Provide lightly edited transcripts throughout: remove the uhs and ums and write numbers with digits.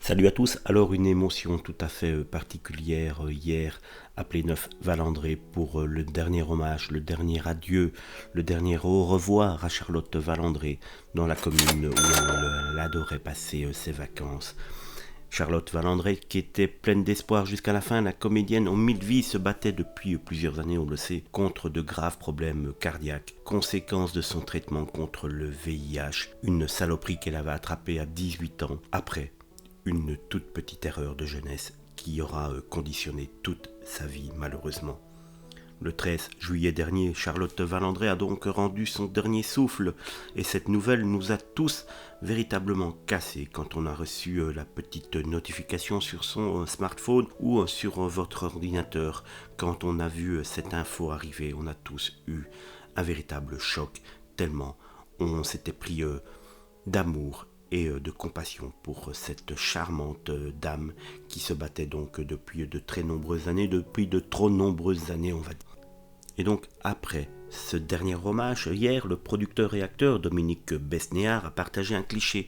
Salut à tous, alors une émotion tout à fait particulière hier à Pléneuf Valandré pour le dernier hommage, le dernier adieu, le dernier au revoir à Charlotte Valandré dans la commune où elle adorait passer ses vacances. Charlotte Valandré, qui était pleine d'espoir jusqu'à la fin, la comédienne aux mille vies se battait depuis plusieurs années, on le sait, contre de graves problèmes cardiaques, conséquence de son traitement contre le VIH, une saloperie qu'elle avait attrapée à 18 ans après une toute petite erreur de jeunesse qui aura conditionné toute sa vie malheureusement. Le 13 juillet dernier, Charlotte Valandré a donc rendu son dernier souffle et cette nouvelle nous a tous véritablement cassés quand on a reçu la petite notification sur son smartphone ou sur votre ordinateur. Quand on a vu cette info arriver, on a tous eu un véritable choc tellement on s'était pris d'amour et de compassion pour cette charmante dame qui se battait donc depuis de très nombreuses années, depuis de trop nombreuses années on va dire. Et donc après ce dernier hommage, hier le producteur et acteur Dominique Besnéard a partagé un cliché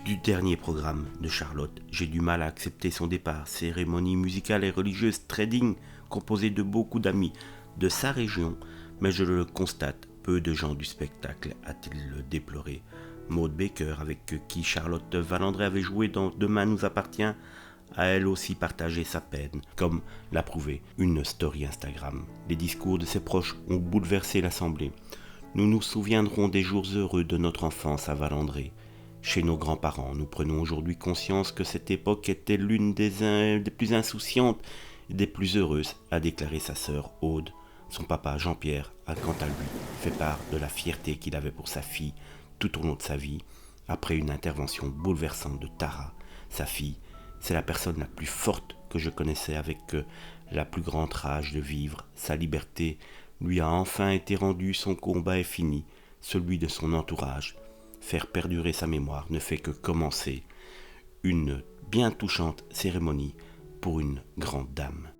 du dernier programme de Charlotte. J'ai du mal à accepter son départ, cérémonie musicale et religieuse très digne, composée de beaucoup d'amis de sa région, mais je le constate, peu de gens du spectacle a-t-il déploré. Maud Baker, avec qui Charlotte Valandré avait joué dans Demain nous appartient, a elle aussi partagé sa peine, comme l'a prouvé une story Instagram. Les discours de ses proches ont bouleversé l'assemblée. Nous nous souviendrons des jours heureux de notre enfance à Valandré. Chez nos grands-parents, nous prenons aujourd'hui conscience que cette époque était l'une des plus insouciantes et des plus heureuses, a déclaré sa sœur Aude. Son papa Jean-Pierre a quant à lui fait part de la fierté qu'il avait pour sa fille tout au long de sa vie, après une intervention bouleversante de Tara, sa fille. C'est la personne la plus forte que je connaissais avec la plus grande rage de vivre. Sa liberté lui a enfin été rendue, son combat est fini, celui de son entourage. Faire perdurer sa mémoire ne fait que commencer. Une bien touchante cérémonie pour une grande dame.